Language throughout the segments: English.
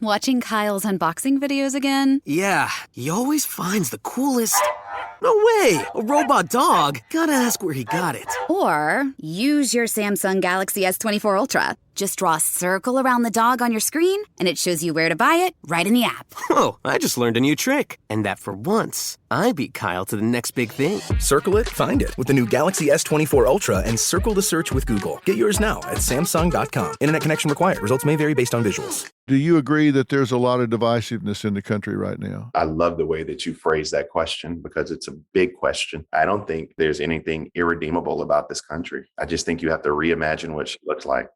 Watching Kyle's unboxing videos again? Yeah, he always finds the coolest... No way! A robot dog? Gotta ask where he got it. Or use your Samsung Galaxy S24 Ultra. Just draw a circle around the dog on your screen, and it shows you where to buy it right in the app. Whoa, I just learned a new trick. And that for once, I beat Kyle to the next big thing. Circle it, find it with the new Galaxy S24 Ultra and circle the search with Google. Get yours now at Samsung.com. Internet connection required. Results may vary based on visuals. Do you agree that there's a lot of divisiveness in the country right now? I love the way that you phrase that question because it's a big question. I don't think there's anything irredeemable about this country. I just think you have to reimagine what she looks like.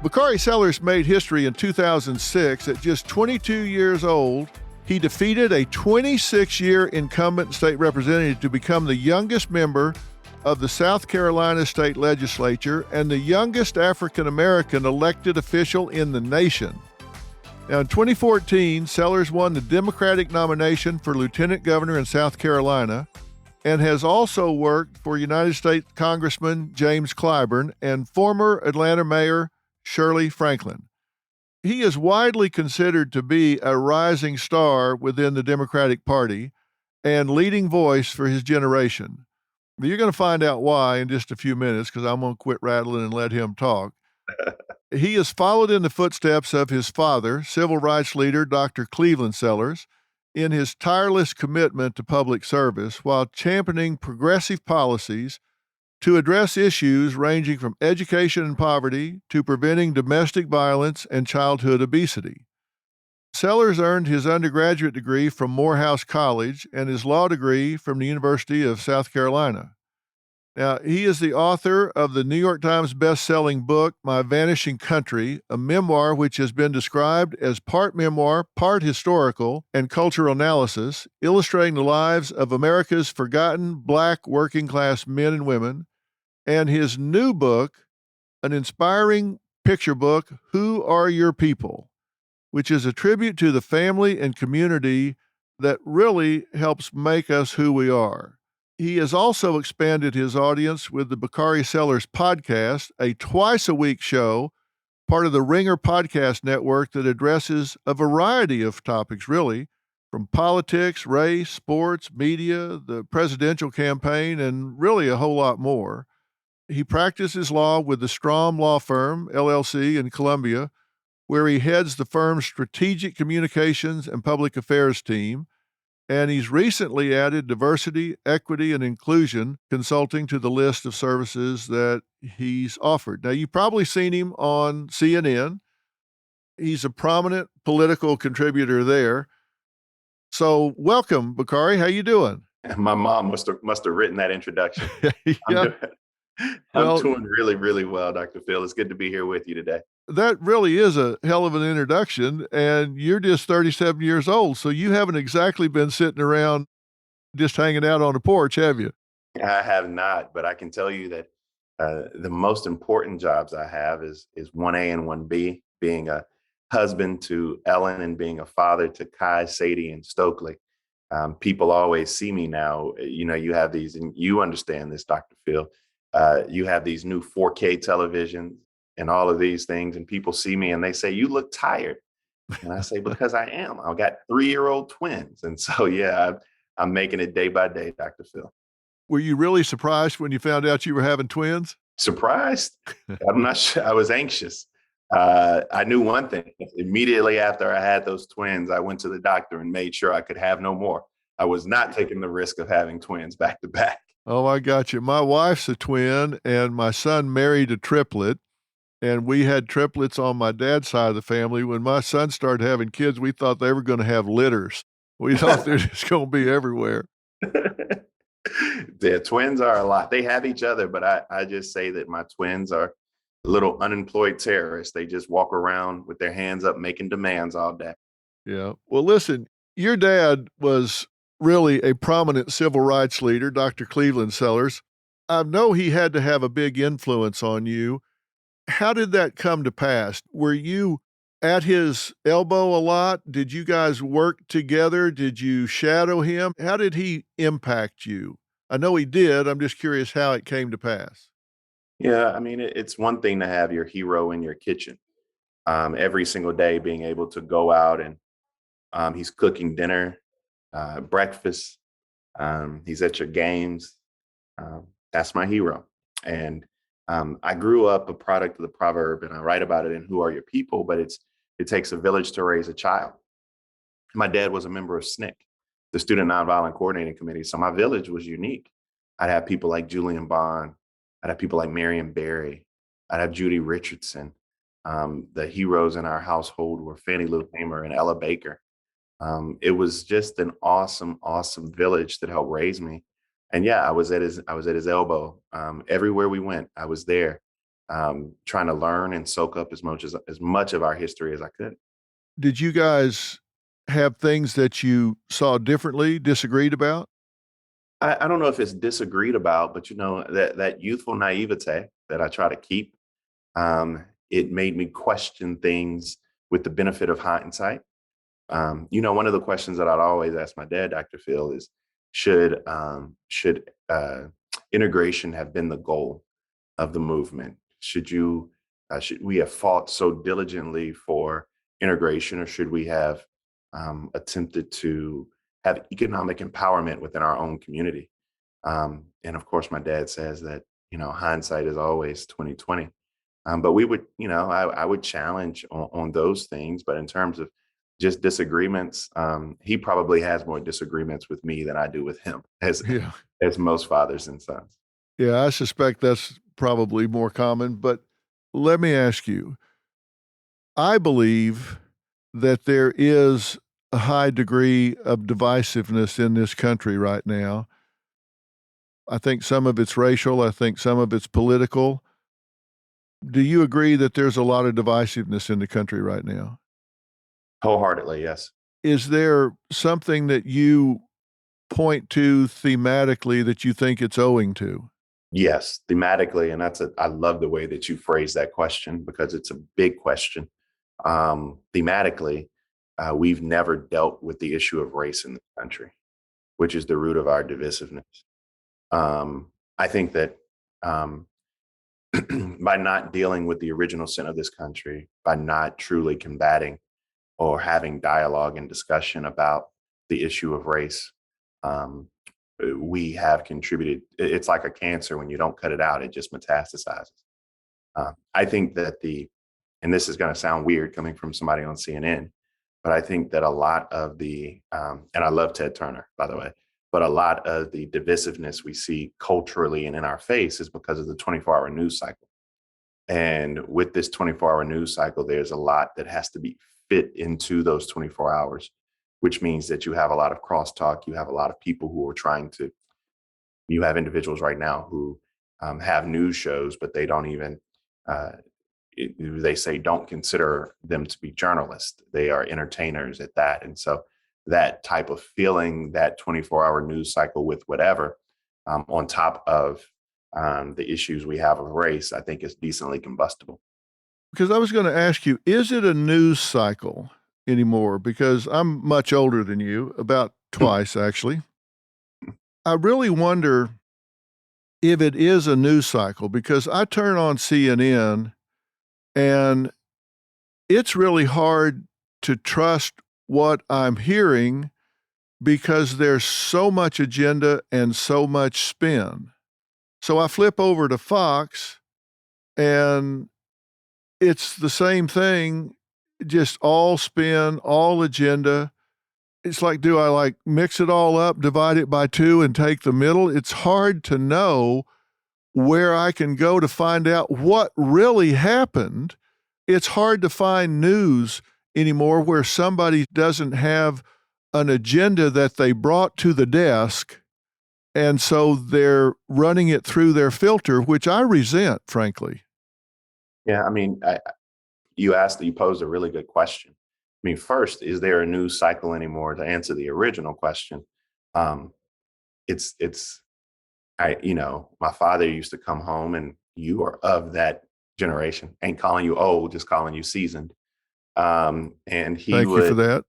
Bakari Sellers made history in 2006. At just 22 years old, he defeated a 26-year incumbent state representative to become the youngest member of the South Carolina state legislature and the youngest African-American elected official in the nation. Now, in 2014, Sellers won the Democratic nomination for lieutenant governor in South Carolina and has also worked for United States Congressman James Clyburn and former Atlanta Mayor Shirley Franklin. He is widely considered to be a rising star within the Democratic Party and leading voice for his generation. You're going to find out why in just a few minutes because I'm going to quit rattling and let him talk. He has followed in the footsteps of his father, civil rights leader Dr. Cleveland Sellers, in his tireless commitment to public service while championing progressive policies to address issues ranging from education and poverty to preventing domestic violence and childhood obesity. Sellers earned his undergraduate degree from Morehouse College and his law degree from the University of South Carolina. Now, he is the author of the New York Times best-selling book, My Vanishing Country, a memoir which has been described as part memoir, part historical, and cultural analysis, illustrating the lives of America's forgotten Black working-class men and women, and his new book, an inspiring picture book, Who Are Your People?, which is a tribute to the family and community that really helps make us who we are. He has also expanded his audience with the Bakari Sellers podcast, a twice-a-week show, part of the Ringer podcast network that addresses a variety of topics, really, from politics, race, sports, media, the presidential campaign, and really a whole lot more. He practices law with the Strom Law Firm, LLC, in Columbia, where he heads the firm's strategic communications and public affairs team. And he's recently added diversity, equity, and inclusion consulting to the list of services that he's offered. Now, you've probably seen him on CNN. He's a prominent political contributor there. So welcome, Bakari. How you doing? My mom must have written that introduction. Yeah. I'm doing really, really well, Dr. Phil. It's good to be here with you today. That really is a hell of an introduction, and you're just 37 years old, so you haven't exactly been sitting around just hanging out on the porch, have you? I have not, but I can tell you that the most important jobs I have is 1A and 1B, being a husband to Ellen and being a father to Kai, Sadie, and Stokely. People always see me now. You know, you have these, and you understand this, Dr. Phil. You have these new 4K televisions and all of these things, and people see me and they say, "You look tired." And I say, because I am. I've got 3-year-old twins. And so, yeah, I'm making it day by day, Dr. Phil. Were you really surprised when you found out you were having twins? Surprised? I'm not sure. I was anxious. I knew one thing. Immediately after I had those twins, I went to the doctor and made sure I could have no more. I was not taking the risk of having twins back to back. Oh, I got you. My wife's a twin, and my son married a triplet. And we had triplets on my dad's side of the family. When my son started having kids, we thought they were going to have litters. We thought they're just going to be everywhere. Their twins are a lot. They have each other, but I just say that my twins are little unemployed terrorists. They just walk around with their hands up making demands all day. Yeah. Well, listen, your dad was really a prominent civil rights leader, Dr. Cleveland Sellers. I know he had to have a big influence on you. How did that come to pass? Were you at his elbow a lot? Did you guys work together? Did you shadow him? How did he impact you? I know he did. I'm just curious how it came to pass. Yeah, I mean, it's one thing to have your hero in your kitchen every single day, being able to go out and he's cooking dinner, breakfast, he's at your games. That's my hero. And I grew up a product of the proverb, and I write about it in Who Are Your People? But it takes a village to raise a child. My dad was a member of SNCC, the Student Nonviolent Coordinating Committee. So my village was unique. I'd have people like Julian Bond. I'd have people like Marion Barry. I'd have Judy Richardson. The heroes in our household were Fannie Lou Hamer and Ella Baker. It was just an awesome, awesome village that helped raise me. And yeah, I was at his elbow. Everywhere we went, I was there, trying to learn and soak up as much of our history as I could. Did you guys have things that you saw differently, disagreed about? I don't know if it's disagreed about, but that youthful naivete that I try to keep, it made me question things with the benefit of hindsight. One of the questions that I'd always ask my dad, Dr. Phil, is should integration have been the goal of the movement? Should we have fought so diligently for integration, or should we have attempted to have economic empowerment within our own community? And of course, my dad says that hindsight is always 2020. But we would, I would challenge on those things. But in terms of just disagreements, he probably has more disagreements with me than I do with him, as Yeah. as most fathers and sons. Yeah, I suspect that's probably more common. But let me ask you, I believe that there is a high degree of divisiveness in this country right now. I think some of it's racial. I think some of it's political. Do you agree that there's a lot of divisiveness in the country right now? Wholeheartedly, yes. Is there something that you point to thematically that you think it's owing to? Yes, thematically, and I love the way that you phrase that question because it's a big question. Thematically, we've never dealt with the issue of race in the country, which is the root of our divisiveness. I think that um, by not dealing with the original sin of this country, by not truly combating or having dialogue and discussion about the issue of race, um, we have contributed. It's like a cancer. When you don't cut it out, it just metastasizes. I think that and this is going to sound weird coming from somebody on CNN, but I think that a lot of and I love Ted Turner, by the way, but a lot of the divisiveness we see culturally and in our face is because of the 24-hour news cycle. And with this 24-hour news cycle, there's a lot that has to be fit into those 24 hours, which means that you have a lot of crosstalk. You have a lot of people who are you have individuals right now who have news shows, but they don't even, they say don't consider them to be journalists. They are entertainers at that. And so that type of feeling, that 24-hour news cycle with whatever, on top of the issues we have of race, I think is decently combustible. Because I was going to ask you, is it a news cycle anymore? Because I'm much older than you, about twice actually. I really wonder if it is a news cycle because I turn on CNN and it's really hard to trust what I'm hearing because there's so much agenda and so much spin. So I flip over to Fox and it's the same thing, just all spin, all agenda. It's like, do I like mix it all up, divide it by two, and take the middle? It's hard to know where I can go to find out what really happened. It's hard to find news anymore where somebody doesn't have an agenda that they brought to the desk, and so they're running it through their filter, which I resent, frankly. Yeah, I mean, you posed a really good question. I mean, first, is there a news cycle anymore? To answer the original question, um, it's my father used to come home, and you are of that generation. Ain't calling you old, just calling you seasoned. And Thank you for that.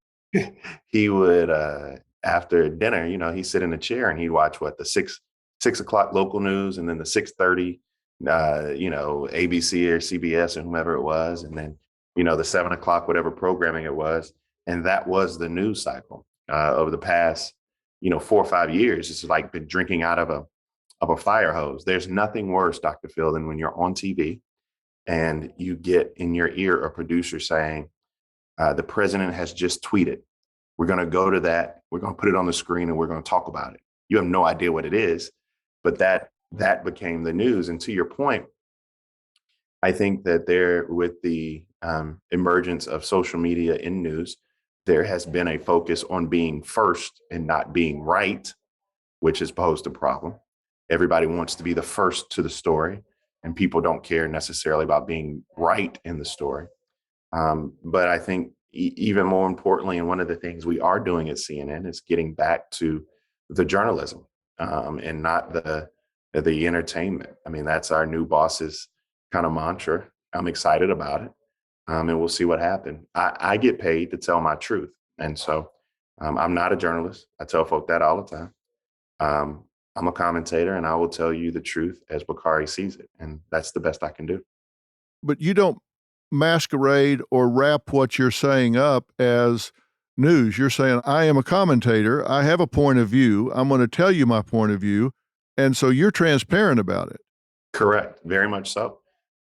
he would after dinner, he'd sit in a chair and he'd watch the 6 o'clock local news, and then the 6:30, ABC or CBS or whomever it was, and then the 7 o'clock whatever programming it was, and that was the news cycle over the past 4 or 5 years. It's like been drinking out of a fire hose. There's nothing worse, Dr. Phil, than when you're on TV and you get in your ear a producer saying, the president has just tweeted. We're going to go to that. We're going to put it on the screen and we're going to talk about it. You have no idea what it is, but that became the news. And to your point, I think that with the emergence of social media in news, there has been a focus on being first and not being right, which has posed a problem. Everybody wants to be the first to the story, and people don't care necessarily about being right in the story. But I think even more importantly, and one of the things we are doing at CNN is getting back to the journalism and not the entertainment. I mean, that's our new boss's kind of mantra. I'm excited about it. And we'll see what happens. I get paid to tell my truth. And so I'm not a journalist. I tell folk that all the time. I'm a commentator, and I will tell you the truth as Bakari sees it. And that's the best I can do. But you don't masquerade or wrap what you're saying up as news. You're saying, I am a commentator. I have a point of view. I'm going to tell you my point of view. And so you're transparent about it. Correct. Very much so.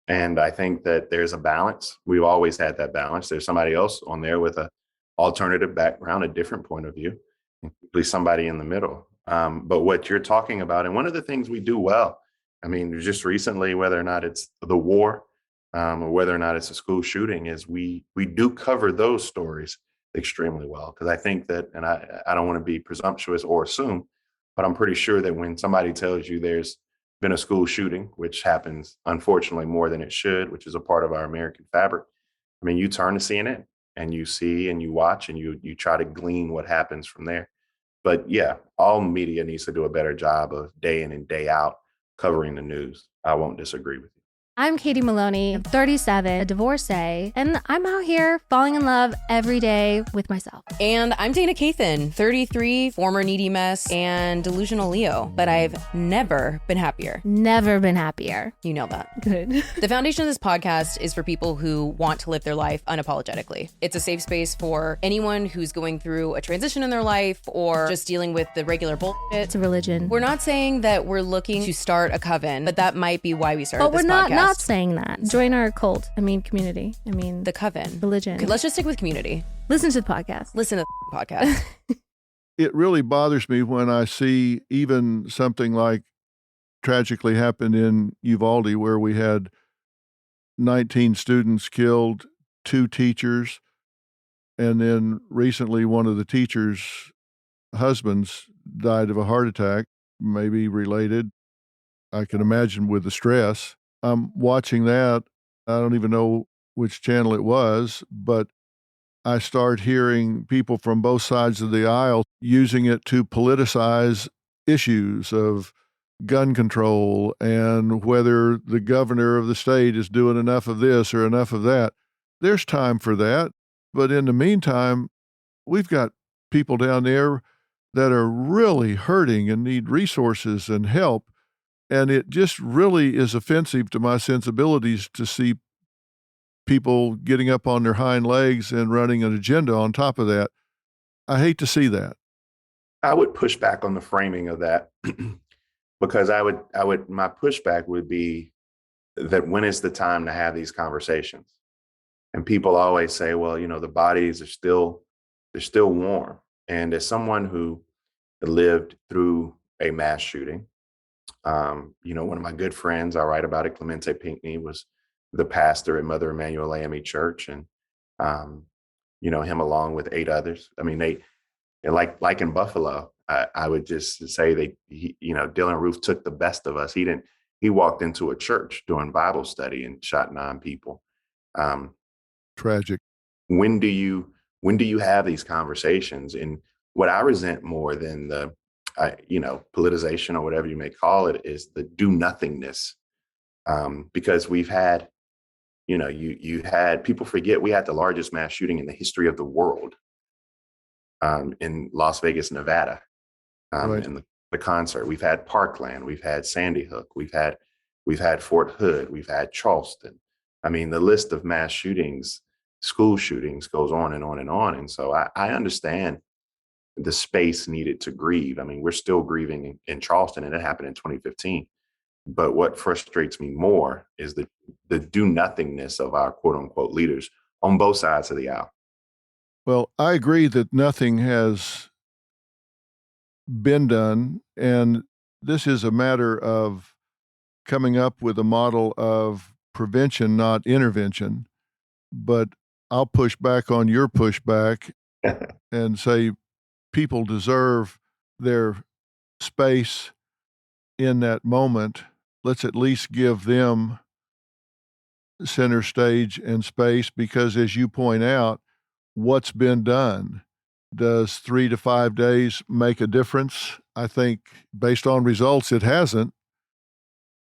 And I think that there's a balance. We've always had that balance. There's somebody else on there with an alternative background, a different point of view, at least somebody in the middle. But what you're talking about, and one of the things we do well, I mean, just recently, whether or not it's the war or whether or not it's a school shooting, is we do cover those stories extremely well. Because I think that, and I don't want to be presumptuous or assume, but I'm pretty sure that when somebody tells you there's been a school shooting, which happens, unfortunately, more than it should, which is a part of our American fabric. I mean, you turn to CNN and you see and you watch and you try to glean what happens from there. But yeah, all media needs to do a better job of day in and day out covering the news. I won't disagree with you. I'm Katie Maloney, 37, a divorcee, and I'm out here falling in love every day with myself. And I'm Dana Cathan, 33, former needy mess, and delusional Leo, but I've never been happier. Never been happier. You know that. Good. The foundation of this podcast is for people who want to live their life unapologetically. It's a safe space for anyone who's going through a transition in their life or just dealing with the regular bullshit. It's a religion. We're not saying that we're looking to start a coven, but that might be why we started this podcast. But we're not saying that. Join our cult. Community. The coven. Religion. Okay, let's just stick with community. Listen to the podcast. Listen to the podcast. It really bothers me when I see even something like tragically happened in Uvalde, where we had 19 students killed, 2 teachers, and then recently one of the teachers' husbands died of a heart attack, maybe related, I can imagine, with the stress. I'm watching that. I don't even know which channel it was, but I start hearing people from both sides of the aisle using it to politicize issues of gun control and whether the governor of the state is doing enough of this or enough of that. There's time for that. But in the meantime, we've got people down there that are really hurting and need resources and help. And it just really is offensive to my sensibilities to see people getting up on their hind legs and running an agenda on top of that. I hate to see that. I would push back on the framing of that because my pushback would be that when is the time to have these conversations? And people always say, well, the bodies they're still warm. And as someone who lived through a mass shooting, one of my good friends, I write about it, Clemente Pinckney, was the pastor at Mother Emanuel AME Church, and him along with 8 others. I mean, they like in Buffalo. I would just say Dylan Roof took the best of us. He walked into a church doing Bible study and shot 9 people. Tragic. When do you have these conversations? And what I resent more than the politicization or whatever you may call it is the do nothingness. Because we've had, you had, people forget we had the largest mass shooting in the history of the world in Las Vegas, Nevada, Right. in the the concert. We've had Parkland, we've had Sandy Hook, we've had Fort Hood, we've had Charleston. I mean, the list of mass shootings, school shootings goes on and on and on. And so I understand the space needed to grieve. I mean, we're still grieving in Charleston, and it happened in 2015. But what frustrates me more is the do nothingness of our quote unquote leaders on both sides of the aisle. Well, I agree that nothing has been done, and this is a matter of coming up with a model of prevention, not intervention. But I'll push back on your pushback and say people deserve their space in that moment. Let's at least give them center stage and space because, as you point out, what's been done? Does 3 to 5 days make a difference? I think based on results, it hasn't.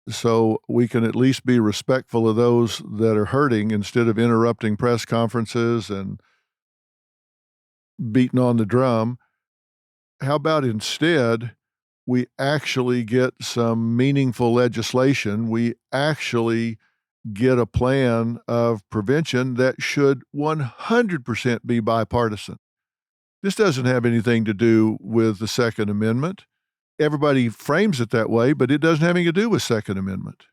So we can at least be respectful of those that are hurting instead of interrupting press conferences and beating on the drum. How about instead we actually get some meaningful legislation? We actually get a plan of prevention that should 100% be bipartisan. This doesn't have anything to do with the Second Amendment. Everybody frames it that way, but it doesn't have anything to do with Second Amendment.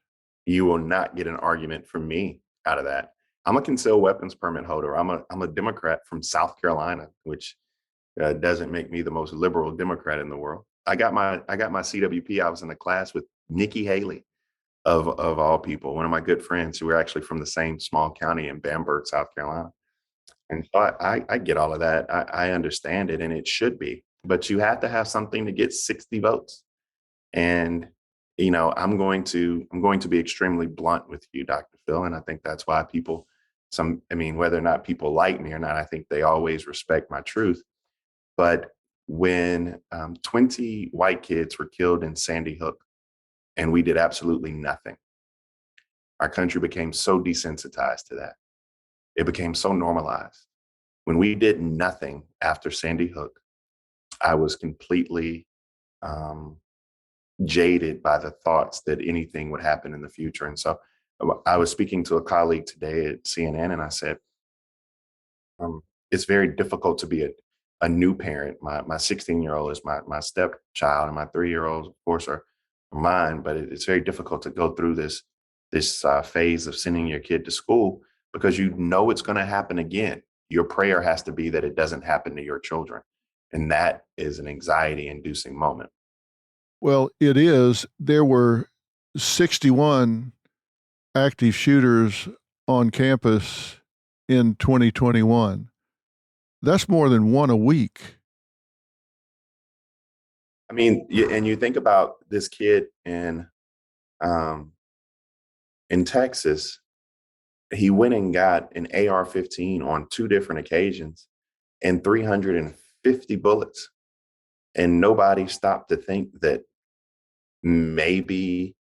You will not get an argument from me out of that. I'm a concealed weapons permit holder. I'm a Democrat from South Carolina, which doesn't make me the most liberal Democrat in the world. I got my CWP. I was in a class with Nikki Haley, of all people, one of my good friends who were actually from the same small county in Bamberg, South Carolina. And so I get all of that. I understand it, and it should be. But you have to have something to get 60 votes. And I'm going to be extremely blunt with you, Dr. Phil, and I think that's why whether or not people like me or not, I think they always respect my truth. But when 20 white kids were killed in Sandy Hook, and we did absolutely nothing, our country became so desensitized to that. It became so normalized. When we did nothing after Sandy Hook, I was completely jaded by the thoughts that anything would happen in the future. And so I was speaking to a colleague today at CNN, and I said, it's very difficult to be a new parent. My 16-year-old is my stepchild, and my 3-year-olds, of course, are mine. But it's very difficult to go through this phase of sending your kid to school because you know it's going to happen again. Your prayer has to be that it doesn't happen to your children. And that is an anxiety-inducing moment. Well, it is. There were 61 active shooters on campus in 2021. That's more than one a week. I mean, and you think about this kid in Texas, he went and got an AR-15 on 2 different occasions and 350 bullets. And nobody stopped to think that maybe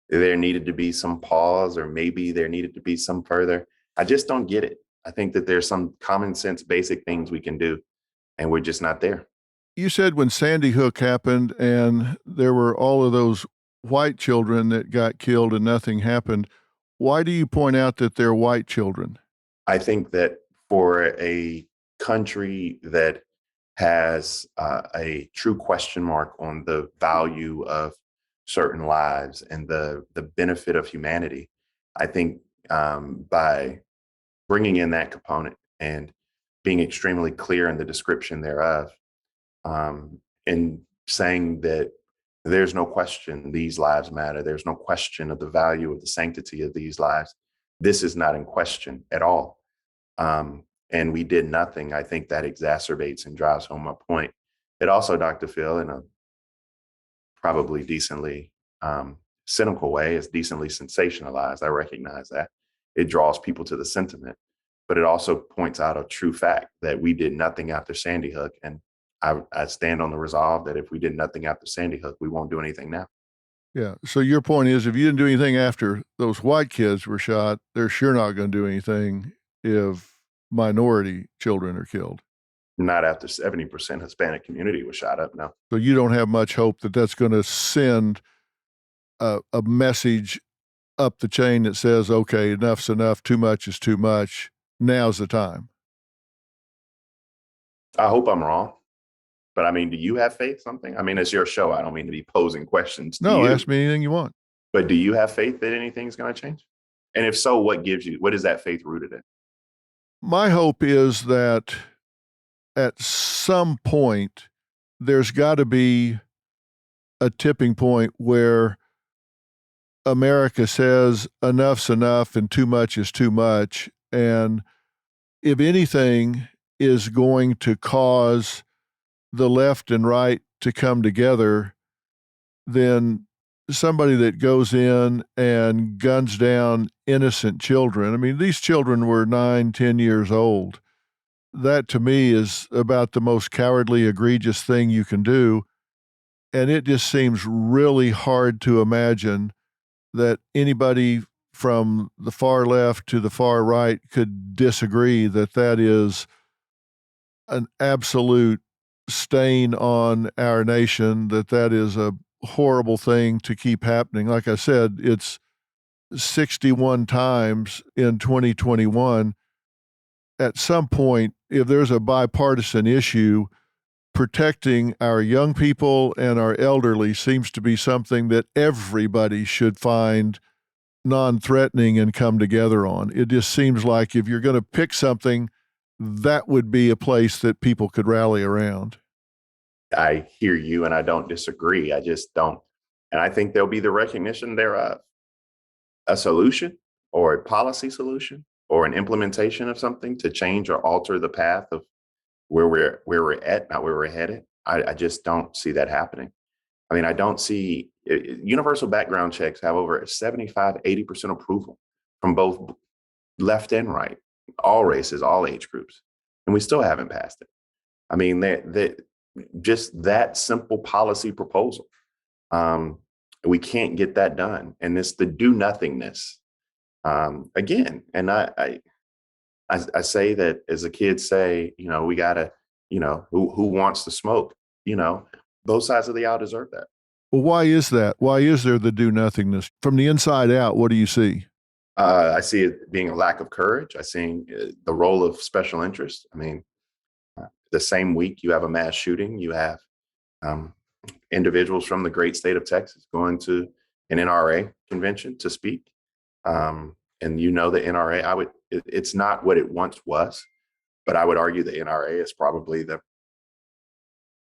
there needed to be some pause, or maybe there needed to be some further. I just don't get it. I think that there's some common sense, basic things we can do, and we're just not there. You said when Sandy Hook happened and there were all of those white children that got killed and nothing happened. Why do you point out that they're white children? I think that for a country that has a true question mark on the value of certain lives and the benefit of humanity, I think by bringing in that component and being extremely clear in the description thereof, and saying that there's no question these lives matter, there's no question of the value of the sanctity of these lives, this is not in question at all. And we did nothing. I think that exacerbates and drives home my point. It also, Dr. Phil, in a probably decently cynical way, is decently sensationalized. I recognize that. It draws people to the sentiment, but it also points out a true fact that we did nothing after Sandy Hook. And I stand on the resolve that if we did nothing after Sandy Hook, we won't do anything now. Yeah. So your point is, if you didn't do anything after those white kids were shot, they're sure not going to do anything if minority children are killed. Not after 70% Hispanic community was shot up, no. So you don't have much hope that that's going to send a message up the chain that says, okay, enough's enough, too much is too much, now's the time. I hope I'm wrong. But I mean, do you have faith something? I mean, it's your show. I don't mean to be posing questions to No, you. ask me anything you want. But do you have faith that anything's going to change? And if so, what is that faith rooted in? My hope is that at some point, there's got to be a tipping point where America says enough's enough and too much is too much. And if anything is going to cause the left and right to come together, then somebody that goes in and guns down innocent children. I mean, these children were 9, 10 years old. That to me is about the most cowardly, egregious thing you can do. And it just seems really hard to imagine that anybody from the far left to the far right could disagree that that is an absolute stain on our nation, that that is a horrible thing to keep happening. Like I said, it's 61 times in 2021. At some point, if there's a bipartisan issue, protecting our young people and our elderly seems to be something that everybody should find non-threatening and come together on. It just seems like if you're going to pick something, that would be a place that people could rally around. I hear you and I don't disagree. I just don't. And I think there'll be the recognition thereof. A solution or a policy solution or an implementation of something to change or alter the path of where we're at, not where we're headed. I just don't see that happening. I mean, I don't see universal background checks have over 75, 80% approval from both left and right, all races, all age groups, and we still haven't passed it. I mean, just that simple policy proposal. We can't get that done. And it's the do nothingness again. And I say that as the kids say, we gotta, who wants to smoke, both sides of the aisle deserve that. Well, why is that? Why is there the do nothingness? From the inside out, what do you see? I see it being a lack of courage. I see the role of special interest. I mean, the same week you have a mass shooting, you have individuals from the great state of Texas going to an NRA convention to speak. And the NRA, it's not what it once was, but I would argue the NRA is probably the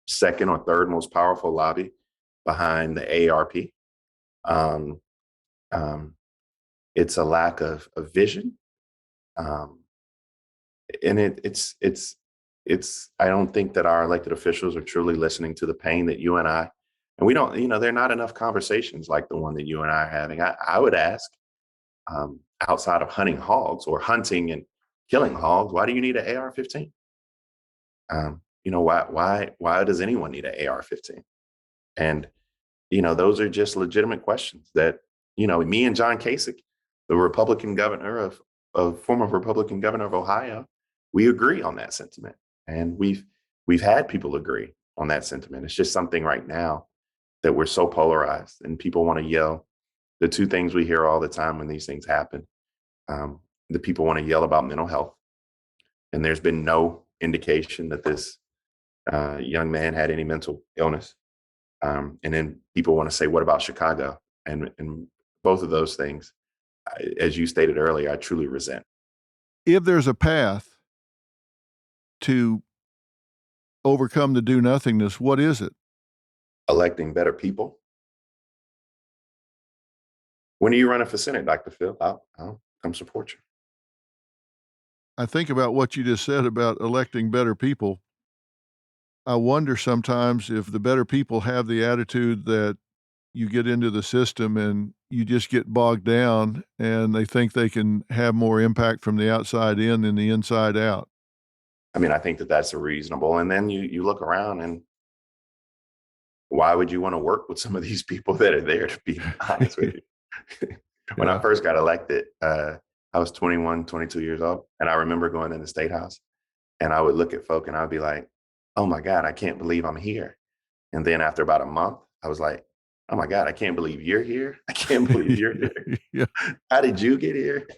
second or third most powerful lobby behind the AARP. It's a lack of vision. And it's I don't think that our elected officials are truly listening to the pain that you and I, and we don't, there are not enough conversations like the one that you and I are having. I would ask, outside of hunting hogs or hunting and killing hogs, why do you need an AR-15? Why does anyone need an AR-15? And, those are just legitimate questions that, me and John Kasich, the Republican governor former Republican governor of Ohio, we agree on that sentiment. And we've had people agree on that sentiment. It's just something right now that we're so polarized and people want to yell. The two things we hear all the time when these things happen, the people want to yell about mental health. And there's been no indication that this young man had any mental illness. And then people want to say, what about Chicago? And both of those things, as you stated earlier, I truly resent. If there's a path to overcome the do nothingness, what is it? Electing better people. When are you running for Senate, Dr. Phil? I'll come support you. I think about what you just said about electing better people. I wonder sometimes if the better people have the attitude that you get into the system and you just get bogged down and they think they can have more impact from the outside in than the inside out. I mean, I think that that's reasonable. And then you look around and why would you want to work with some of these people that are there, to be honest with you? When I first got elected, I was 21, 22 years old. And I remember going in the State House And I would look at folk and I'd be like, oh my God, I can't believe I'm here. And then after about a month, I was like, oh my God, I can't believe you're here. I can't believe you're here. Yeah. How did you get here?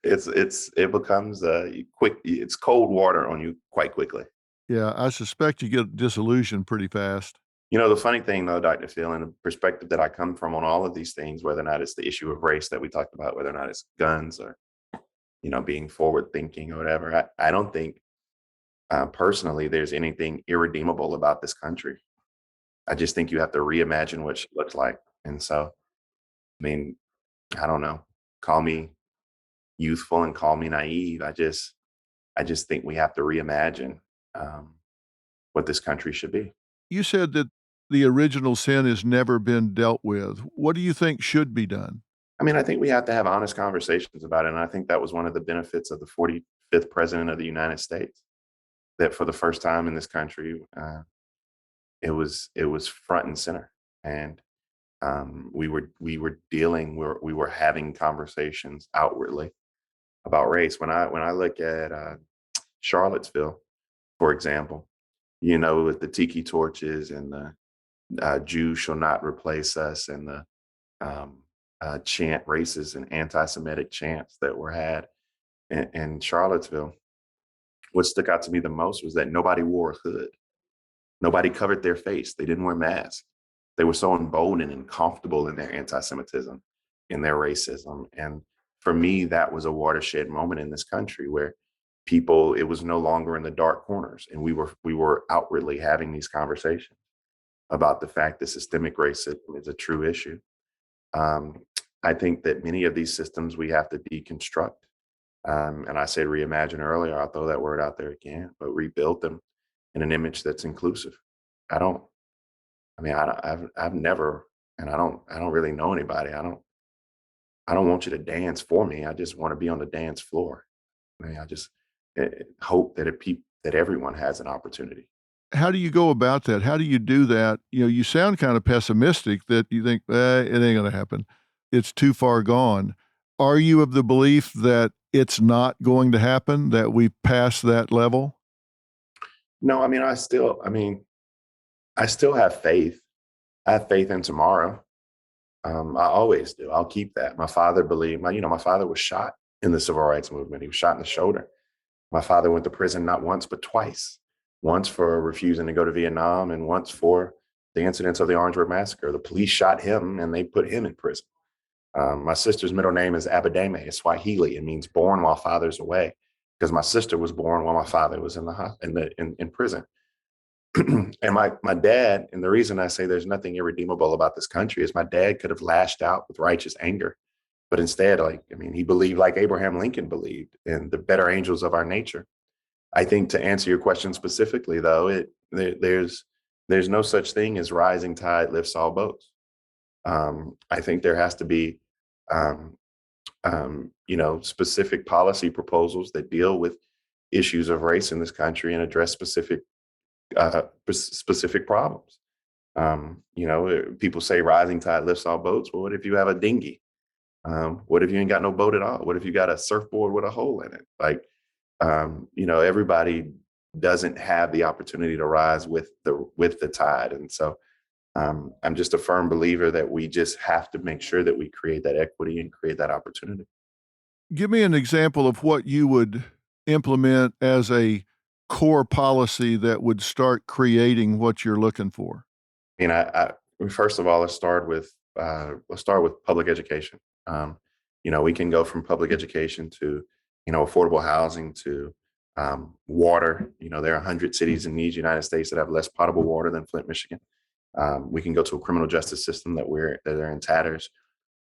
It becomes quick. It's cold water on you quite quickly. Yeah. I suspect you get disillusioned pretty fast. You know, the funny thing though, Dr. Phil, and the perspective that I come from on all of these things, whether or not it's the issue of race that we talked about, whether or not it's guns or, being forward thinking or whatever, I don't think personally there's anything irredeemable about this country. I just think you have to reimagine what she looks like. And so, I mean, I don't know, call me youthful and call me naive. I just think we have to reimagine what this country should be. You said that the original sin has never been dealt with. What do you think should be done? I mean, I think we have to have honest conversations about it. And I think that was one of the benefits of the 45th president of the United States, that for the first time in this country, it was front and center. And we were having conversations outwardly about race. When I look at Charlottesville, for example, with the tiki torches and the Jews shall not replace us, and the chant races and anti-Semitic chants that were had in Charlottesville, what stuck out to me the most was that nobody wore a hood. Nobody covered their face. They didn't wear masks. They were so emboldened and comfortable in their anti-Semitism, in their racism. And for me, that was a watershed moment in this country where it was no longer in the dark corners. And we were outwardly having these conversations about the fact that systemic racism is a true issue. I think that many of these systems we have to deconstruct. And I said reimagine earlier. I'll throw that word out there again, but rebuild them in an image that's inclusive. I've never, and I don't really know anybody. I don't want you to dance for me. I just want to be on the dance floor. I just hope that everyone has an opportunity. How do you go about that? How do you do that? You sound kind of pessimistic that you think, it ain't going to happen. It's too far gone. Are you of the belief that it's not going to happen, that we've passed that level? No, I still have faith. I have faith in tomorrow. I always do. I'll keep that. My father believed, my father was shot in the civil rights movement. He was shot in the shoulder. My father went to prison not once, but twice. Once for refusing to go to Vietnam, and once for the incidents of the Orangeburg Massacre. The police shot him and they put him in prison. My sister's middle name is Abadame. It's Swahili. It means born while father's away, because my sister was born while my father was in prison. And my dad, and the reason I say there's nothing irredeemable about this country is my dad could have lashed out with righteous anger. But instead, he believed like Abraham Lincoln believed in the better angels of our nature. I think, to answer your question specifically, though, there's no such thing as rising tide lifts all boats. I think there has to be, specific policy proposals that deal with issues of race in this country and address specific problems. People say rising tide lifts all boats. Well, what if you have a dinghy? What if you ain't got no boat at all? What if you got a surfboard with a hole in it? Everybody doesn't have the opportunity to rise with the tide. And so I'm just a firm believer that we just have to make sure that we create that equity and create that opportunity. Give me an example of what you would implement as a core policy that would start creating what you're looking for. First of all, let's start with public education. We can go from public education to affordable housing, to water. There are 100 cities in these United States that have less potable water than Flint, Michigan. We can go to a criminal justice system that are in tatters.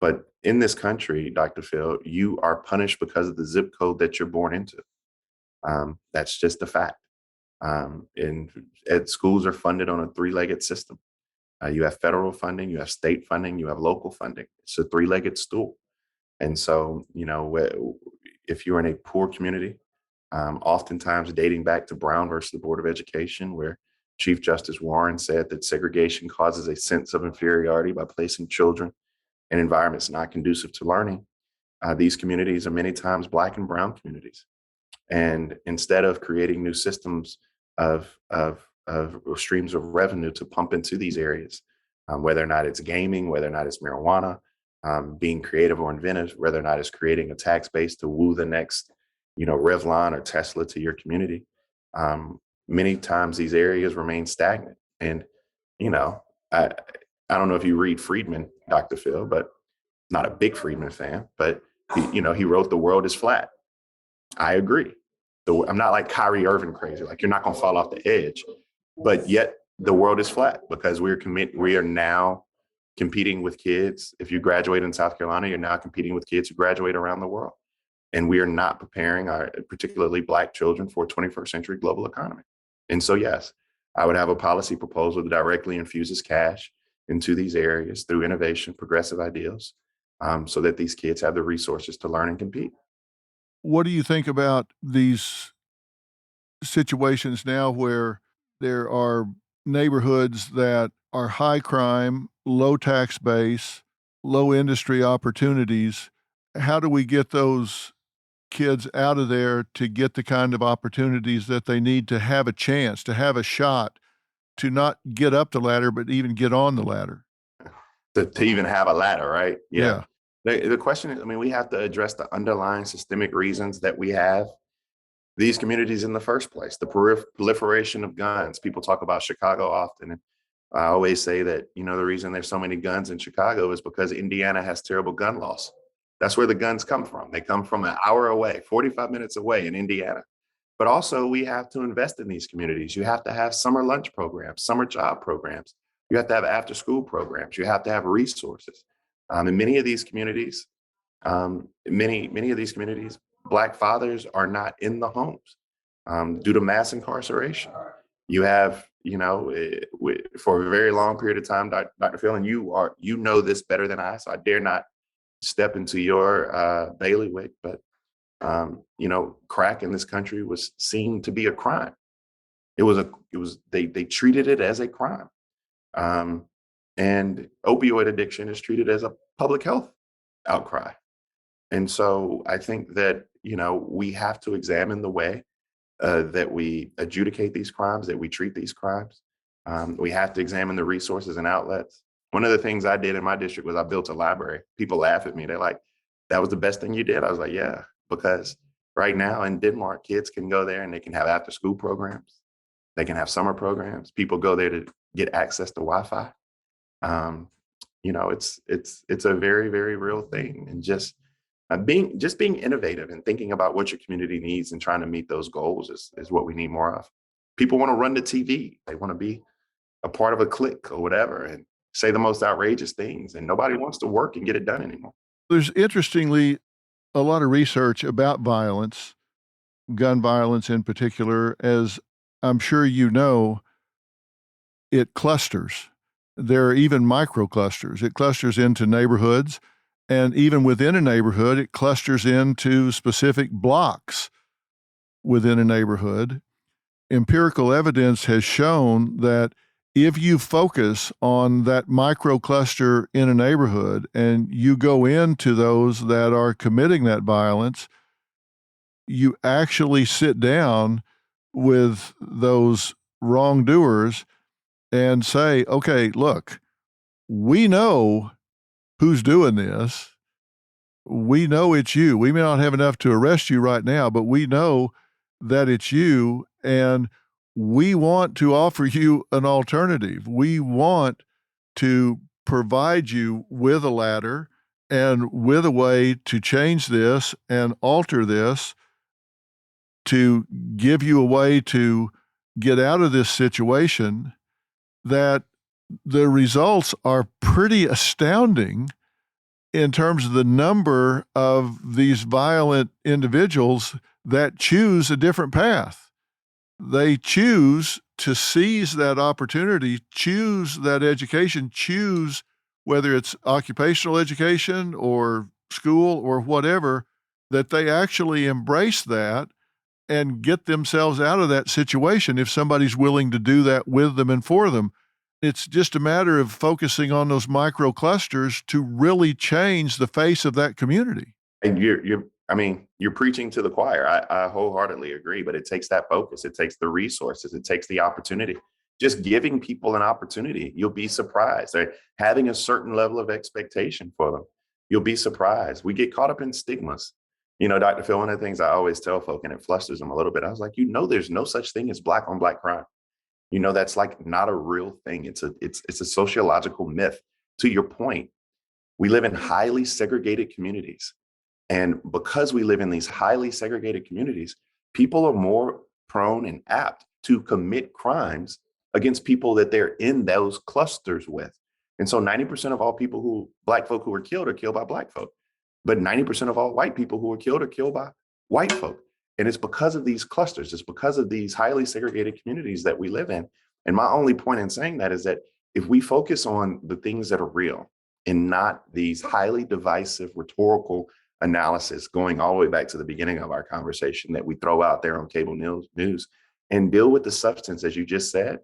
But in this country, Dr. Phil, you are punished because of the zip code that you're born into. That's just a fact. Schools are funded on a three-legged system. You have federal funding, you have state funding, you have local funding. It's a three-legged stool. And so, if you're in a poor community, oftentimes dating back to Brown versus the Board of Education, where Chief Justice Warren said that segregation causes a sense of inferiority by placing children in environments not conducive to learning. These communities are many times Black and brown communities. And instead of creating new systems of streams of revenue to pump into these areas, whether or not it's gaming, whether or not it's marijuana, being creative or inventive, whether or not it's creating a tax base to woo the next, Revlon or Tesla to your community. Many times these areas remain stagnant. And, I, I don't know if you read Friedman, Dr. Phil, but not a big Friedman fan, but he wrote "The World is Flat." I agree. I'm not like Kyrie Irving crazy. Like, you're not going to fall off the edge, but yet the world is flat because we are now competing with kids. If you graduate in South Carolina, you're now competing with kids who graduate around the world. And we are not preparing our particularly Black children for a 21st century global economy. And so, yes, I would have a policy proposal that directly infuses cash into these areas through innovation, progressive ideals, so that these kids have the resources to learn and compete. What do you think about these situations now where there are neighborhoods that are high crime, low tax base, low industry opportunities? How do we get those kids out of there to get the kind of opportunities that they need to have a chance, to have a shot, to not get up the ladder, but even get on the ladder? To even have a ladder, right? Yeah. The question is, we have to address the underlying systemic reasons that we have these communities in the first place. The proliferation of guns. People talk about Chicago often. And I always say that, the reason there's so many guns in Chicago is because Indiana has terrible gun laws. That's where the guns come from. They come from an hour away, 45 minutes away in Indiana. But also, we have to invest in these communities. You have to have summer lunch programs, summer job programs. You have to have after school programs. You have to have resources. In many of these communities, Black fathers are not in the homes due to mass incarceration. You have, for a very long period of time, Dr. Phil, and you know this better than I, so I dare not step into your bailiwick, but crack in this country was seen to be a crime. They treated it as a crime. And opioid addiction is treated as a public health outcry. And so I think that, we have to examine the way that we adjudicate these crimes, that we treat these crimes. We have to examine the resources and outlets. One of the things I did in my district was I built a library. People laugh at me. They're like, "That was the best thing you did?" I was like, "Yeah," because right now in Denmark, kids can go there and they can have after school programs. They can have summer programs. People go there to get access to Wi-Fi. It's a very, very real thing. And just being innovative and thinking about what your community needs and trying to meet those goals is what we need more of. People want to run the TV. They want to be a part of a clique or whatever and say the most outrageous things. And nobody wants to work and get it done anymore. There's interestingly a lot of research about violence, gun violence in particular, as I'm sure you know, it clusters. There are even microclusters. It clusters into neighborhoods, and even within a neighborhood, it clusters into specific blocks within a neighborhood. Empirical evidence has shown that if you focus on that microcluster in a neighborhood and you go into those that are committing that violence, you actually sit down with those wrongdoers and say, okay, look, we know who's doing this. We know it's you. We may not have enough to arrest you right now, but we know that it's you, and we want to offer you an alternative. We want to provide you with a ladder and with a way to change this and alter this, to give you a way to get out of this situation. That the results are pretty astounding in terms of the number of these violent individuals that choose a different path. They choose to seize that opportunity, choose that education, choose whether it's occupational education or school or whatever, that they actually embrace that and get themselves out of that situation if somebody's willing to do that with them and for them. It's just a matter of focusing on those micro clusters to really change the face of that community. And I mean, you're preaching to the choir. I wholeheartedly agree, but it takes that focus. It takes the resources. It takes the opportunity. Just giving people an opportunity. You'll be surprised. Having a certain level of expectation for them. You'll be surprised. We get caught up in stigmas. Dr. Phil, one of the things I always tell folk, and it flusters them a little bit, I was like, there's no such thing as black on black crime. That's like not a real thing. It's a sociological myth. To your point, we live in highly segregated communities. And because we live in these highly segregated communities, people are more prone and apt to commit crimes against people that they're in those clusters with. And so 90% of all black folk who are killed by black folk. But 90% of all white people who are killed by white folk. And it's because of these clusters. It's because of these highly segregated communities that we live in. And my only point in saying that is that if we focus on the things that are real and not these highly divisive rhetorical analysis, going all the way back to the beginning of our conversation that we throw out there on cable news and deal with the substance, as you just said,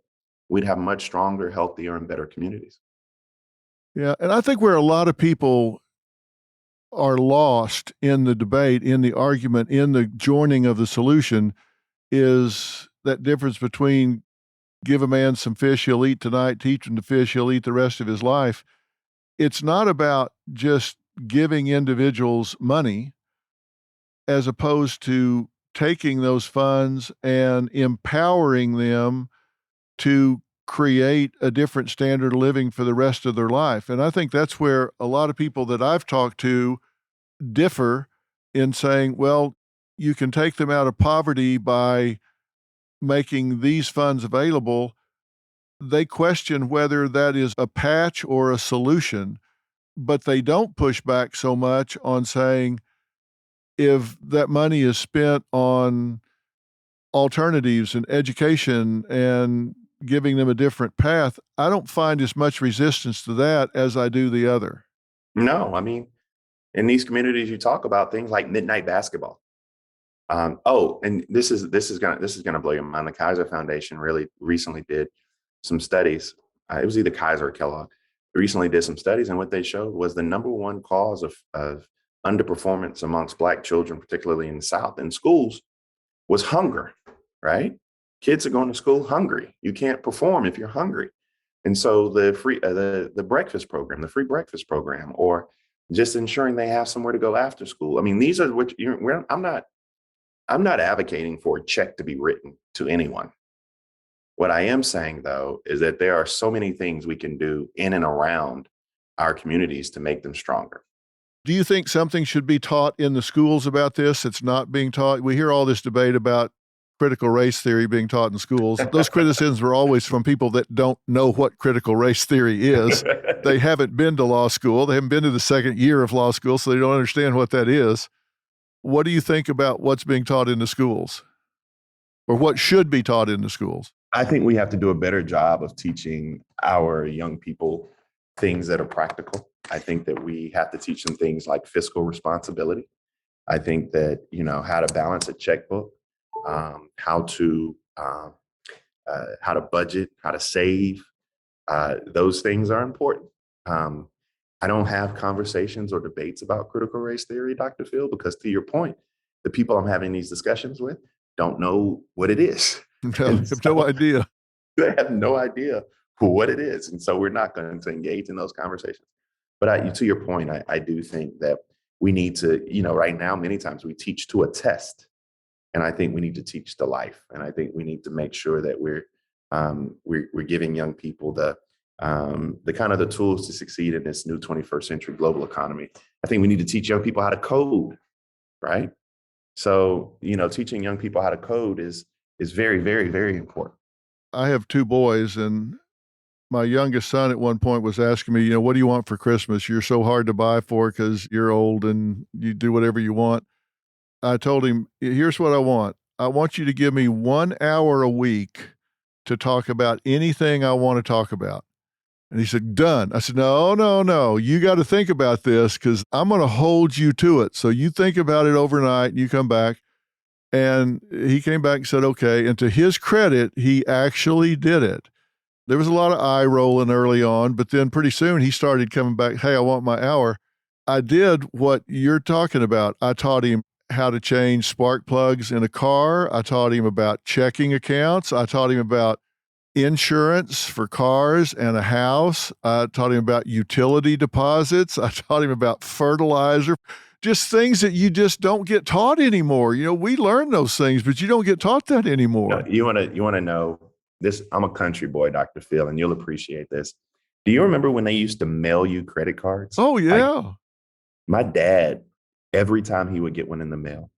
we'd have much stronger, healthier, and better communities. Yeah. And I think where a lot of people are lost in the debate, in the argument, in the joining of the solution is that difference between give a man some fish he'll eat tonight, teach him to fish, he'll eat the rest of his life. It's not about just giving individuals money as opposed to taking those funds and empowering them to create a different standard of living for the rest of their life. And I think that's where a lot of people that I've talked to differ in saying, well, you can take them out of poverty by making these funds available. They question whether that is a patch or a solution, but they don't push back so much on saying if that money is spent on alternatives and education and giving them a different path, I don't find as much resistance to that as I do the other. No, I mean, in these communities, you talk about things like midnight basketball. And this is gonna blow your mind. The Kaiser Foundation really recently did some studies. It was either Kaiser or Kellogg. They recently did some studies, and what they showed was the number one cause of underperformance amongst Black children, particularly in the South, in schools, was hunger. Right? Kids are going to school hungry. You can't perform if you're hungry. And so the free the breakfast program, the free breakfast program, or just ensuring they have somewhere to go after school. I mean, these are what I'm not advocating for a check to be written to anyone. What I am saying, though, is that there are so many things we can do in and around our communities to make them stronger. Do you think something should be taught in the schools about this? It's not being taught. We hear all this debate about critical race theory being taught in schools. Those criticisms are always from people that don't know what critical race theory is. They haven't been to law school. They haven't been to the second year of law school, so they don't understand what that is. What do you think about what's being taught in the schools, or what should be taught in the schools? I think we have to do a better job of teaching our young people things that are practical. I think that we have to teach them things like fiscal responsibility. I think that, how to balance a checkbook, how to budget, how to save. Those things are important. I don't have conversations or debates about critical race theory, Dr. Phil, because to your point, the people I'm having these discussions with don't know what it is. No, I have no idea. They have no idea what it is. And so we're not going to engage in those conversations. But to your point, I do think that we need to, right now, many times we teach to a test. And I think we need to teach to life. And I think we need to make sure that we're giving young people the kind of the tools to succeed in this new 21st century global economy. I think we need to teach young people how to code, right? So, teaching young people how to code is very, very, very important. I have two boys, and my youngest son at one point was asking me, what do you want for Christmas? You're so hard to buy for because you're old and you do whatever you want. I told him, here's what I want. I want you to give me 1 hour a week to talk about anything I want to talk about. And he said, done. I said, no. You got to think about this because I'm going to hold you to it. So you think about it overnight and you come back. And he came back and said, okay. And to his credit, he actually did it. There was a lot of eye rolling early on, but then pretty soon he started coming back. Hey, I want my hour. I did what you're talking about. I taught him how to change spark plugs in a car. I taught him about checking accounts. I taught him about insurance for cars and a house. I taught him about utility deposits. I taught him about fertilizer, just things that you just don't get taught anymore. We learn those things, but you don't get taught that anymore. You want to know this? I'm a country boy, Dr. Phil, and you'll appreciate this. Do you remember when they used to mail you credit cards? Oh, yeah. My dad, every time he would get one in the mail,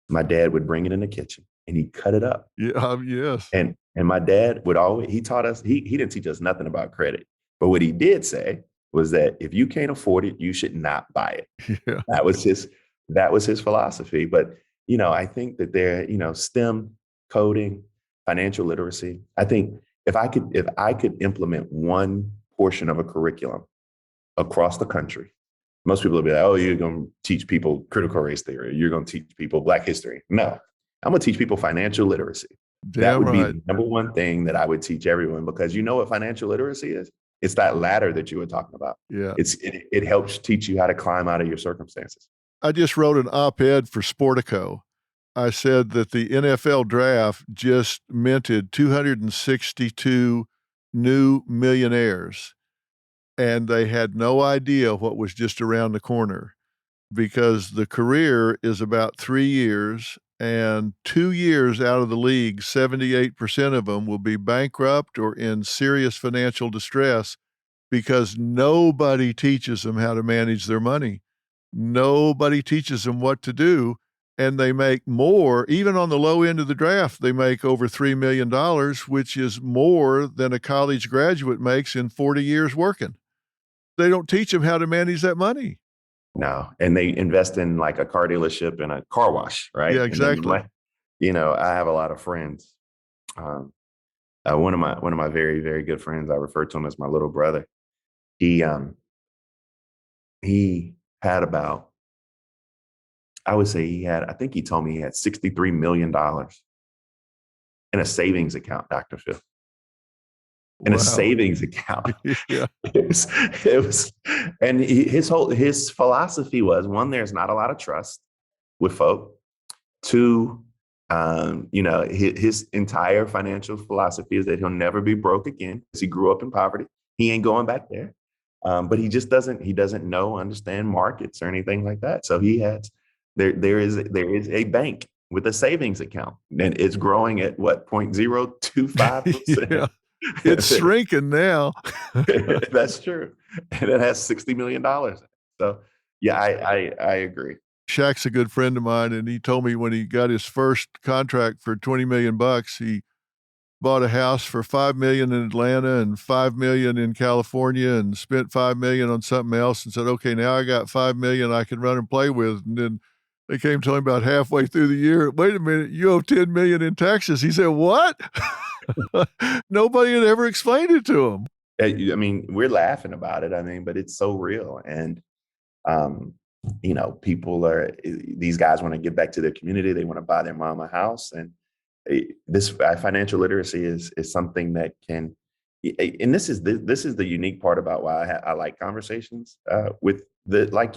my dad would bring it in the kitchen and he'd cut it up. Yeah, yes. And my dad would always, he taught us, he didn't teach us nothing about credit. But what he did say was that if you can't afford it, you should not buy it. Yeah. That was his philosophy. But, I think that STEM, coding, financial literacy, I think if I could implement one portion of a curriculum across the country, most people will be like, oh, you're going to teach people critical race theory. You're going to teach people Black history. No, I'm going to teach people financial literacy. That would be the number one thing that I would teach everyone, because you know what financial literacy is? It's that ladder that you were talking about. Yeah. It helps teach you how to climb out of your circumstances. I just wrote an op-ed for Sportico. I said that the NFL draft just minted 262 new millionaires, and they had no idea what was just around the corner, because the career is about 3 years, and 2 years out of the league, 78% of them will be bankrupt or in serious financial distress because nobody teaches them how to manage their money. Nobody teaches them what to do, and they make more. Even on the low end of the draft, they make over $3 million, which is more than a college graduate makes in 40 years working. They don't teach them how to manage that money. No, and they invest in like a car dealership and a car wash, right? Yeah, exactly. I have a lot of friends. One of my very, very good friends, I refer to him as my little brother. He had about, I think he told me he had $63 million in a savings account, Dr. Phil. In a savings account. Yeah. It was, and his philosophy was, one, there's not a lot of trust with folk. Two, his entire financial philosophy is that he'll never be broke again because he grew up in poverty. He ain't going back there. But he doesn't understand markets or anything like that. So there is a bank with a savings account, and it's growing at what, 0.025%. Yeah. It's shrinking now. That's true. And it has $60 million. So yeah, I agree. Shaq's a good friend of mine, and he told me when he got his first contract for $20 million, he bought a house for $5 million in Atlanta and $5 million in California, and spent $5 million on something else, and said, okay, now I got $5 million I can run and play with. And then they came to him about halfway through the year, wait a minute, you owe $10 million in taxes. He said, what? Nobody had ever explained it to him. I mean, we're laughing about it. But it's so real. And, these guys want to get back to their community. They want to buy their mom a house. And this financial literacy is something that can, and this is the unique part about why I like conversations with like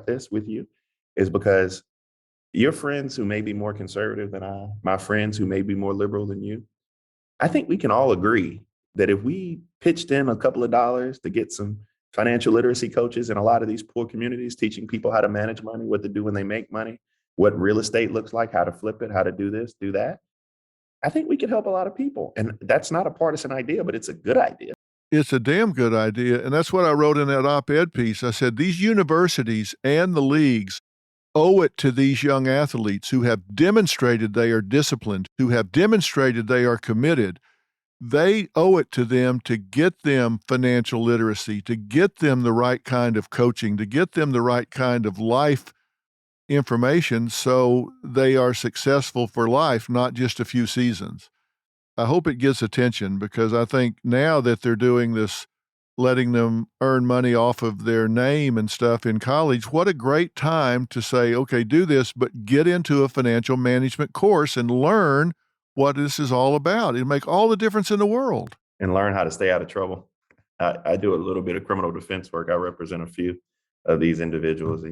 this with you, is because your friends who may be more conservative than I, my friends who may be more liberal than you, I think we can all agree that if we pitched in a couple of dollars to get some financial literacy coaches in a lot of these poor communities, teaching people how to manage money, what to do when they make money, what real estate looks like, how to flip it, how to do this, do that, I think we could help a lot of people. And that's not a partisan idea, but it's a good idea. It's a damn good idea. And that's what I wrote in that op-ed piece. I said, these universities and the leagues owe it to these young athletes who have demonstrated they are disciplined, who have demonstrated they are committed. They owe it to them to get them financial literacy, to get them the right kind of coaching, to get them the right kind of life information so they are successful for life, not just a few seasons. I hope it gets attention, because I think now that they're doing this, letting them earn money off of their name and stuff in college, what a great time to say, okay, do this, but get into a financial management course and learn what this is all about. It'll make all the difference in the world. And learn how to stay out of trouble. I do a little bit of criminal defense work. I represent a few of these individuals.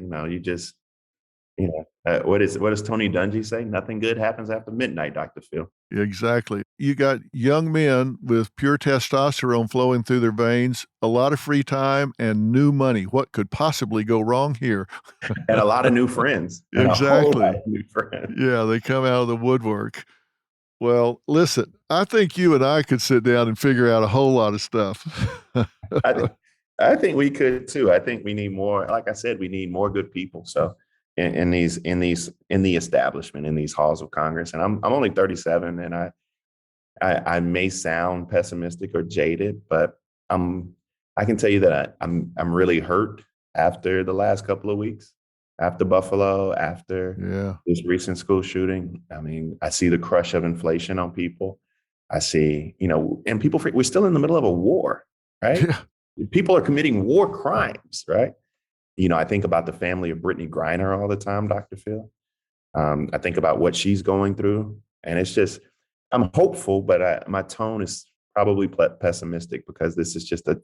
What does Tony Dungy say? Nothing good happens after midnight, Dr. Phil. Exactly. You got young men with pure testosterone flowing through their veins, a lot of free time, and new money. What could possibly go wrong here? And a lot of new friends. And a whole lot Exactly. of new friends. Yeah, they come out of the woodwork. Well, listen, I think you and I could sit down and figure out a whole lot of stuff. I, I think we could too. I think we need more. Like I said, we need more good people. So in the establishment, in these halls of Congress, and I'm only 37, and I may sound pessimistic or jaded, but I can tell you that I'm really hurt after the last couple of weeks, after Buffalo, after Yeah. this recent school shooting. I mean, I see the crush of inflation on people. I see, and we're still in the middle of a war, right? Yeah. People are committing war crimes, right? I think about the family of Brittany Griner all the time, Dr. Phil. I think about what she's going through, and it's just, I'm hopeful, but my tone is probably pessimistic because this is just a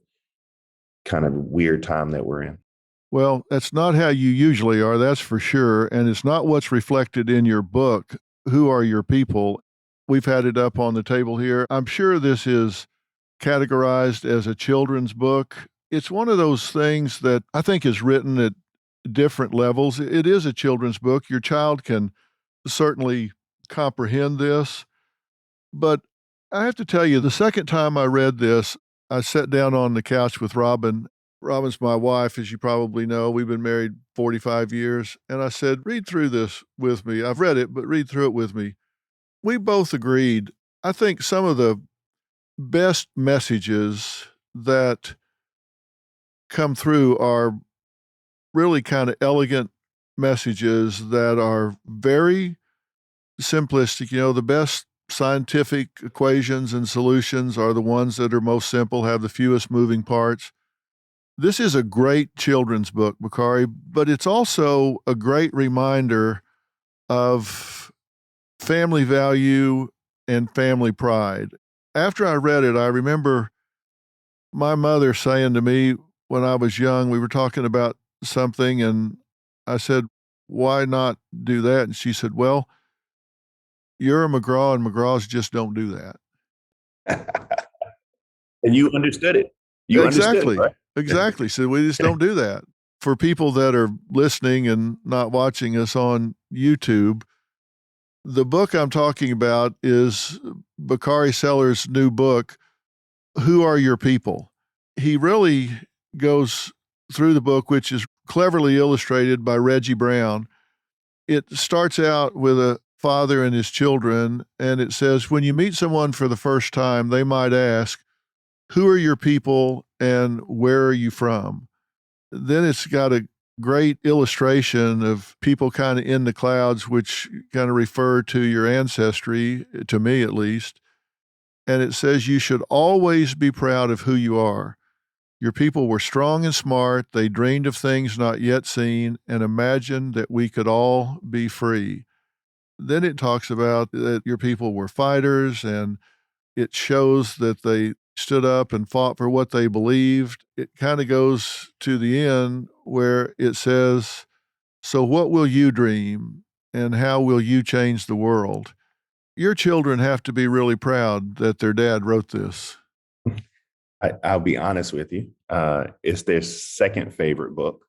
kind of weird time that we're in. Well, that's not how you usually are, that's for sure. And it's not what's reflected in your book, Who Are Your People? We've had it up on the table here. I'm sure this is categorized as a children's book. It's one of those things that I think is written at different levels. It is a children's book. Your child can certainly comprehend this. But I have to tell you, the second time I read this, I sat down on the couch with Robin. Robin's my wife, as you probably know. We've been married 45 years. And I said, read through this with me. I've read it, but read through it with me. We both agreed. I think some of the best messages that come through are really kind of elegant messages that are very simplistic. The best scientific equations and solutions are the ones that are most simple, have the fewest moving parts. This is a great children's book, Bakari, but it's also a great reminder of family value and family pride. After I read it, I remember my mother saying to me when I was young, we were talking about something, and I said, why not do that? And she said, well, you're a McGraw, and McGraws just don't do that. And you understood it. You understood it, right? Exactly. So we just don't do that. For people that are listening and not watching us on YouTube, the book I'm talking about is Bakari Sellers' new book, Who Are Your People? He really goes through the book, which is cleverly illustrated by Reggie Brown. It starts out with a father and his children, and it says, when you meet someone for the first time, they might ask, who are your people and where are you from? Then it's got a great illustration of people kind of in the clouds, which kind of refer to your ancestry, to me at least. And it says you should always be proud of who you are. Your people were strong and smart. They dreamed of things not yet seen and imagined that we could all be free. Then it talks about that your people were fighters, and it shows that they stood up and fought for what they believed. It kind of goes to the end where it says, so what will you dream and how will you change the world? Your children have to be really proud that their dad wrote this. I'll be honest with you. It's their second favorite book.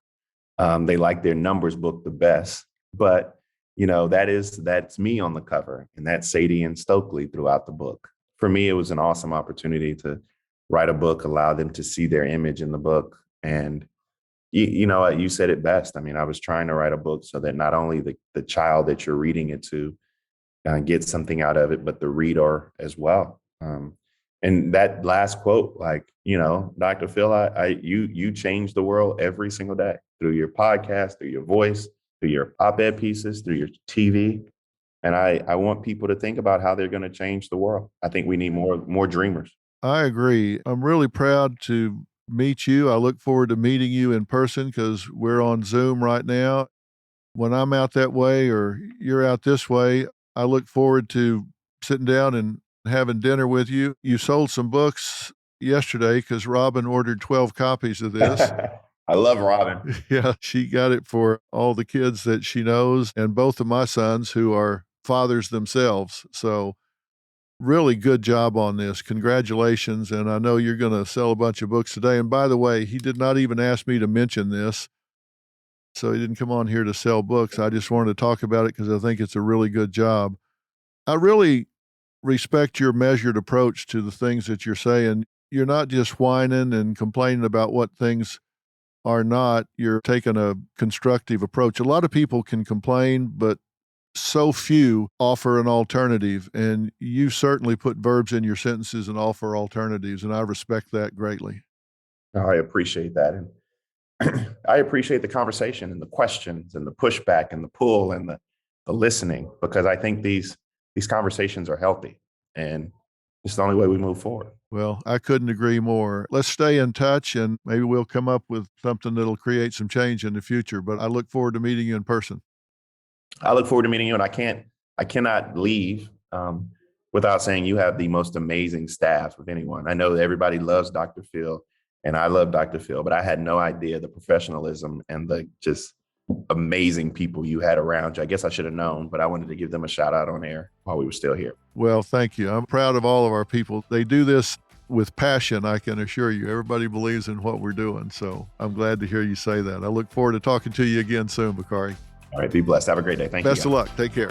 They like their numbers book the best, but that's me on the cover, and that's Sadie and Stokely throughout the book. For me, it was an awesome opportunity to write a book, allow them to see their image in the book. And you said it best. I mean, I was trying to write a book so that not only the child that you're reading it to gets something out of it, but the reader as well. And that last quote, Dr. Phil, you change the world every single day through your podcast, through your voice, through your op-ed pieces, through your TV. And I want people to think about how they're going to change the world. I think we need more dreamers. I agree. I'm really proud to meet you. I look forward to meeting you in person because we're on Zoom right now. When I'm out that way or you're out this way, I look forward to sitting down and having dinner with you. You sold some books yesterday because Robin ordered 12 copies of this. I love Robin. Yeah, she got it for all the kids that she knows and both of my sons who are fathers themselves. So really good job on this. Congratulations. And I know you're going to sell a bunch of books today. And by the way, he did not even ask me to mention this. So he didn't come on here to sell books. I just wanted to talk about it because I think it's a really good job. I really respect your measured approach to the things that you're saying. You're not just whining and complaining about what things are not. You're taking a constructive approach. A lot of people can complain, but so few offer an alternative. And you certainly put verbs in your sentences and offer alternatives. And I respect that greatly. I appreciate that. And I appreciate the conversation and the questions and the pushback and the pull and the listening, because I think these conversations are healthy and it's the only way we move forward. Well, I couldn't agree more. Let's stay in touch and maybe we'll come up with something that'll create some change in the future. But I look forward to meeting you in person. I look forward to meeting you, and I cannot leave without saying you have the most amazing staff of anyone. I know that everybody loves Dr. Phil, and I love Dr. Phil, but I had no idea the professionalism and the just amazing people you had around you. I guess I should have known, but I wanted to give them a shout out on air while we were still here. Well, thank you. I'm proud of all of our people. They do this with passion, I can assure you. Everybody believes in what we're doing. So I'm glad to hear you say that. I look forward to talking to you again soon, Bakari. All right, be blessed. Have a great day. Thank you. Best of luck. Take care.